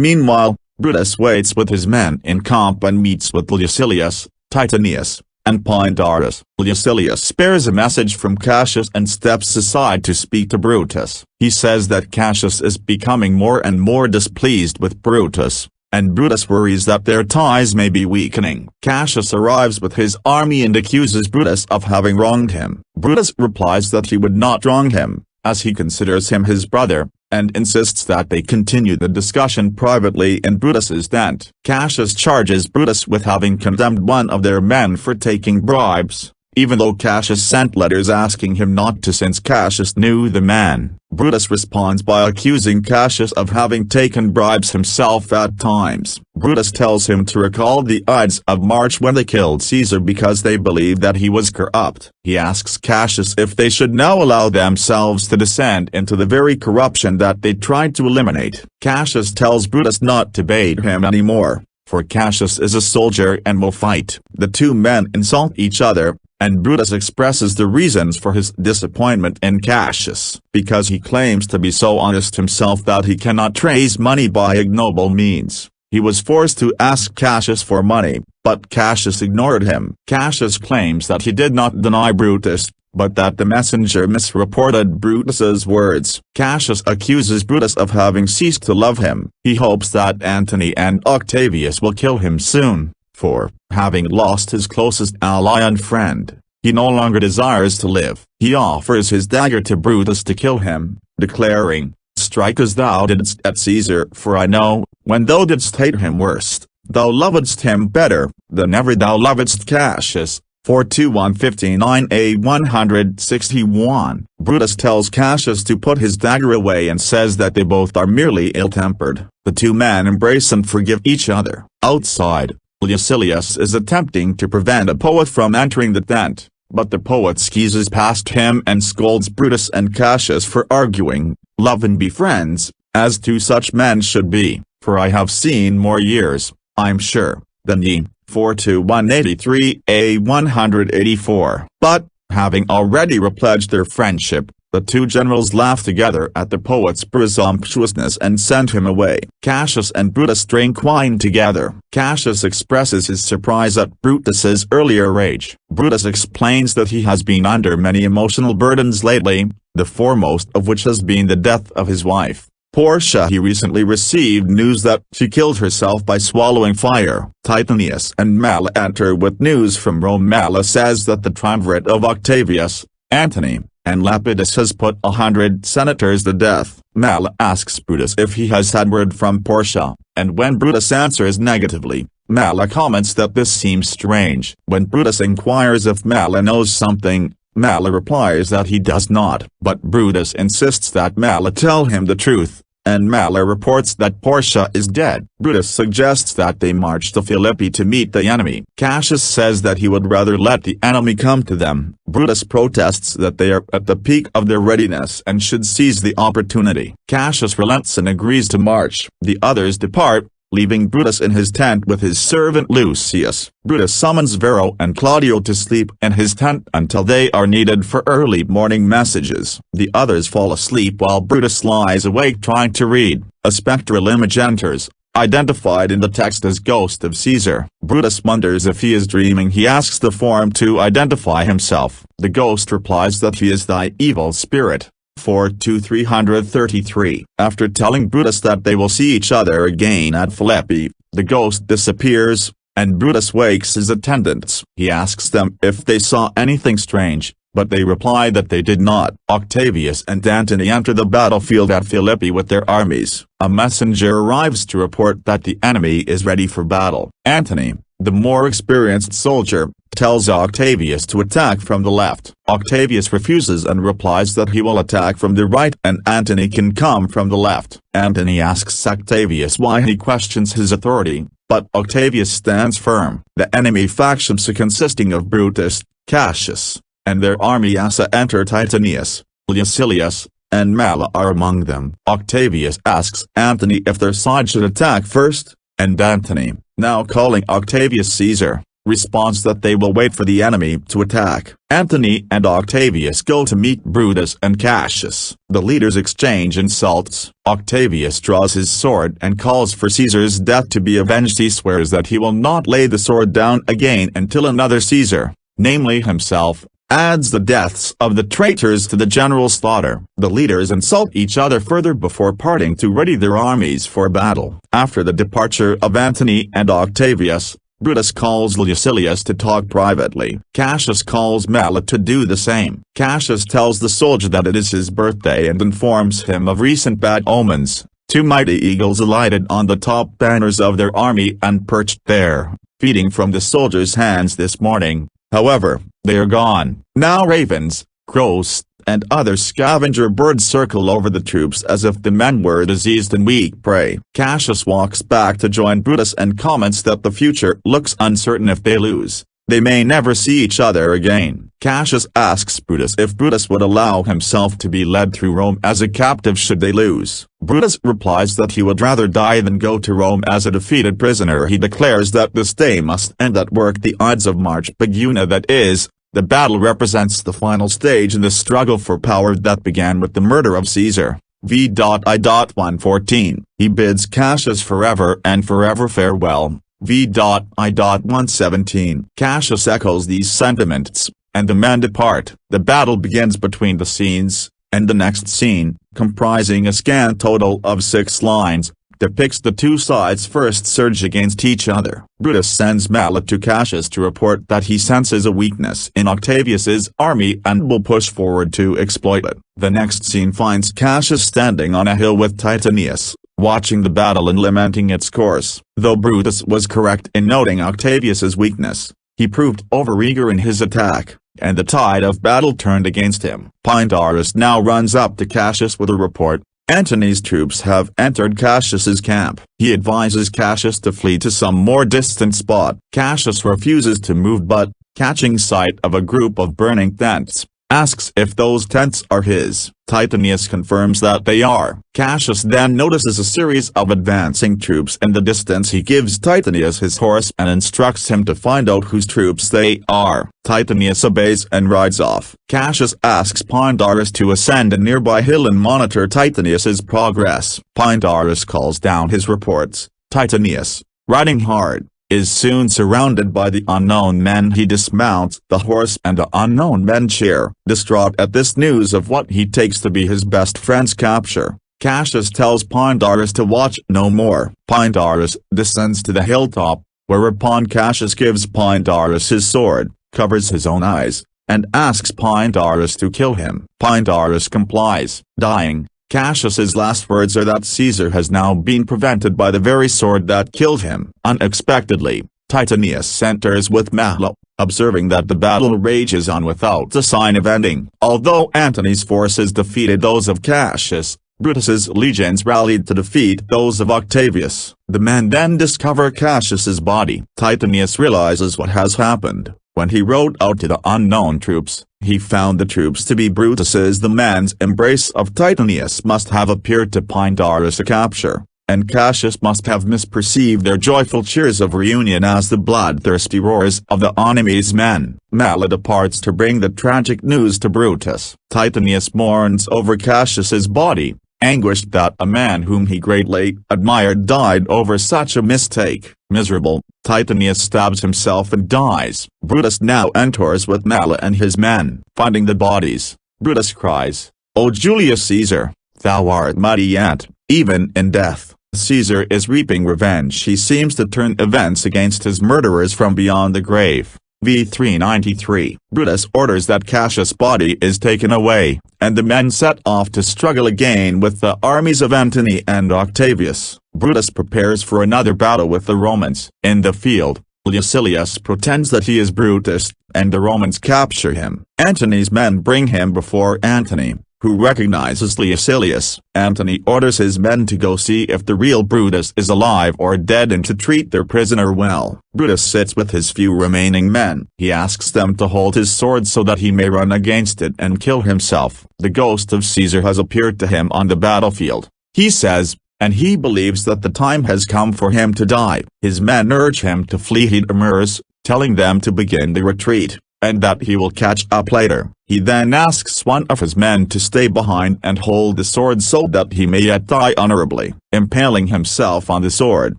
Meanwhile, Brutus waits with his men in camp and meets with Leucillius, Titanius, and Pindarus. Leucillius bears a message from Cassius and steps aside to speak to Brutus. He says that Cassius is becoming more and more displeased with Brutus, and Brutus worries that their ties may be weakening. Cassius arrives with his army and accuses Brutus of having wronged him. Brutus replies that he would not wrong him, as he considers him his brother, and insists that they continue the discussion privately in Brutus's tent. Cassius charges Brutus with having condemned one of their men for taking bribes, even though Cassius sent letters asking him not to since Cassius knew the man. Brutus responds by accusing Cassius of having taken bribes himself at times. Brutus tells him to recall the Ides of March when they killed Caesar because they believed that he was corrupt. He asks Cassius if they should now allow themselves to descend into the very corruption that they tried to eliminate. Cassius tells Brutus not to bait him anymore, for Cassius is a soldier and will fight. The two men insult each other, and Brutus expresses the reasons for his disappointment in Cassius, because he claims to be so honest himself that he cannot trace money by ignoble means. He was forced to ask Cassius for money, but Cassius ignored him. Cassius claims that he did not deny Brutus, but that the messenger misreported Brutus's words. Cassius accuses Brutus of having ceased to love him. He hopes that Antony and Octavius will kill him soon, for, having lost his closest ally and friend, he no longer desires to live. He offers his dagger to Brutus to kill him, declaring, "Strike as thou didst at Caesar, for I know, when thou didst hate him worst, thou lovedst him better than ever thou lovedst Cassius." 4:2159a 161. Brutus tells Cassius to put his dagger away and says that they both are merely ill-tempered. The two men embrace and forgive each other. Outside, Leucillius is attempting to prevent a poet from entering the tent, but the poet skeezes past him and scolds Brutus and Cassius for arguing. "Love and be friends, as two such men should be, for I have seen more years, I'm sure, than ye." 4:2183a 184. But, having already repledged their friendship, the two generals laugh together at the poet's presumptuousness and send him away. Cassius and Brutus drink wine together. Cassius expresses his surprise at Brutus's earlier rage. Brutus explains that he has been under many emotional burdens lately, the foremost of which has been the death of his wife, Porsha. He recently received news that she killed herself by swallowing fire. Titanius and Mala enter with news from Rome. Mala says that the triumvirate of Octavius, Antony, and Lepidus has put 100 senators to death. Mala asks Brutus if he has had word from Porsha, and when Brutus answers negatively, Mala comments that this seems strange. When Brutus inquires if Mala knows something, Mala replies that he does not, but Brutus insists that Mala tell him the truth, and Mala reports that Porsha is dead. Brutus suggests that they march to Philippi to meet the enemy. Cassius says that he would rather let the enemy come to them. Brutus protests that they are at the peak of their readiness and should seize the opportunity. Cassius relents and agrees to march. The others depart, leaving Brutus in his tent with his servant Lucius. Brutus summons Vero and Claudio to sleep in his tent until they are needed for early morning messages. The others fall asleep while Brutus lies awake trying to read. A spectral image enters, identified in the text as Ghost of Caesar. Brutus wonders if he is dreaming. He asks the form to identify himself. The ghost replies that he is thy evil spirit. 4:2333. After telling Brutus that they will see each other again at Philippi, the ghost disappears, and Brutus wakes his attendants. He asks them if they saw anything strange, but they reply that they did not. Octavius and Antony enter the battlefield at Philippi with their armies. A messenger arrives to report that the enemy is ready for battle. Antony, the more experienced soldier, tells Octavius to attack from the left. Octavius refuses and replies that he will attack from the right and Antony can come from the left. Antony asks Octavius why he questions his authority, but Octavius stands firm. The enemy factions consisting of Brutus, Cassius, and their army enter. Titanius, Leucillius, and Mala are among them. Octavius asks Antony if their side should attack first, and Antony, now calling Octavius Caesar, responds that they will wait for the enemy to attack. Antony and Octavius go to meet Brutus and Cassius. The leaders exchange insults. Octavius draws his sword and calls for Caesar's death to be avenged. He swears that he will not lay the sword down again until another Caesar, namely himself, adds the deaths of the traitors to the general slaughter. The leaders insult each other further before parting to ready their armies for battle. After the departure of Antony and Octavius, Brutus calls Leucillius to talk privately. Cassius calls Mela to do the same. Cassius tells the soldier that it is his birthday and informs him of recent bad omens. Two mighty eagles alighted on the top banners of their army and perched there, feeding from the soldiers' hands this morning. However, they are gone. Now ravens, crows, and other scavenger birds circle over the troops as if the men were diseased and weak prey. Cassius walks back to join Brutus and comments that the future looks uncertain if they lose. They may never see each other again. Cassius asks Brutus if Brutus would allow himself to be led through Rome as a captive should they lose. Brutus replies that he would rather die than go to Rome as a defeated prisoner. He declares that this day must end at work the Ides of March Paguna, that is, the battle represents the final stage in the struggle for power that began with the murder of Caesar. V.I.114. He bids Cassius forever and forever farewell. V.I.117. Cassius echoes these sentiments, and the men depart. The battle begins between the scenes, and the next scene, comprising a scant total of 6 lines, depicts the two sides' first surge against each other. Brutus sends Mela to Cassius to report that he senses a weakness in Octavius's army and will push forward to exploit it. The next scene finds Cassius standing on a hill with Titanius, watching the battle and lamenting its course. Though Brutus was correct in noting Octavius's weakness, he proved overeager in his attack, and the tide of battle turned against him. Pindarus now runs up to Cassius with a report. Antony's troops have entered Cassius's camp. He advises Cassius to flee to some more distant spot. Cassius refuses to move but, catching sight of a group of burning tents, asks if those tents are his. Titanius confirms that they are. Cassius then notices a series of advancing troops in the distance. He gives Titanius his horse and instructs him to find out whose troops they are. Titanius obeys and rides off. Cassius asks Pindarus to ascend a nearby hill and monitor Titanius's progress. Pindarus calls down his reports. Titanius, riding hard, is soon surrounded by the unknown men. He dismounts the horse and the unknown men cheer. Distraught at this news of what he takes to be his best friend's capture, Cassius tells Pindarus to watch no more. Pindarus descends to the hilltop, whereupon Cassius gives Pindarus his sword, covers his own eyes, and asks Pindarus to kill him. Pindarus complies. Dying, Cassius's last words are that Caesar has now been prevented by the very sword that killed him. Unexpectedly, Titanius enters with Mela, observing that the battle rages on without a sign of ending. Although Antony's forces defeated those of Cassius, Brutus's legions rallied to defeat those of Octavius. The men then discover Cassius's body. Titanius realizes what has happened. When he rode out to the unknown troops, he found the troops to be Brutus's. The man's embrace of Titanius must have appeared to Pindarus a capture, and Cassius must have misperceived their joyful cheers of reunion as the bloodthirsty roars of the enemy's men. Mela departs to bring the tragic news to Brutus. Titanius mourns over Cassius's body, anguished that a man whom he greatly admired died over such a mistake. Miserable, Titanius stabs himself and dies. Brutus now enters with Mela and his men. Finding the bodies, Brutus cries, "O Julius Caesar, thou art mighty yet, even in death." Caesar is reaping revenge. He seems to turn events against his murderers from beyond the grave. V393. Brutus orders that Cassius' body is taken away, and the men set off to struggle again with the armies of Antony and Octavius. Brutus prepares for another battle with the Romans. In the field, Leucillius pretends that he is Brutus, and the Romans capture him. Antony's men bring him before Antony, who recognizes Leucillius. Antony orders his men to go see if the real Brutus is alive or dead and to treat their prisoner well. Brutus sits with his few remaining men. He asks them to hold his sword so that he may run against it and kill himself. The ghost of Caesar has appeared to him on the battlefield, he says, and he believes that the time has come for him to die. His men urge him to flee. He demurs, telling them to begin the retreat, and that he will catch up later. He then asks one of his men to stay behind and hold the sword so that he may yet die honorably. Impaling himself on the sword,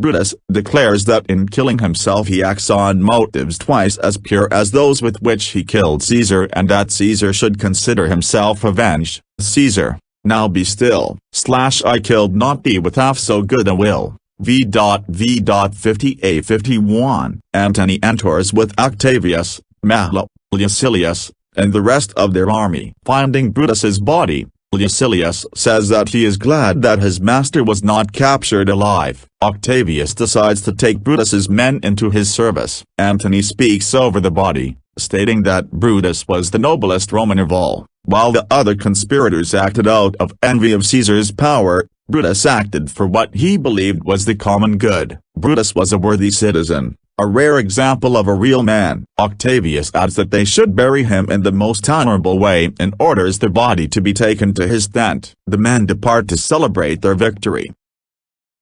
Brutus declares that in killing himself he acts on motives twice as pure as those with which he killed Caesar, and that Caesar should consider himself avenged. Caesar, now be still. I killed not thee with half so good a will. V.50a51. Antony enters with Octavius, Leucillius, and the rest of their army. Finding Brutus'S body, Leucillius says that he is glad that his master was not captured alive. Octavius decides to take Brutus's men into his service. Antony speaks over the body, stating that Brutus was the noblest Roman of all. While the other conspirators acted out of envy of Caesar's power, Brutus acted for what he believed was the common good. Brutus was a worthy citizen, a rare example of a real man. Octavius adds that they should bury him in the most honorable way and orders the body to be taken to his tent. The men depart to celebrate their victory.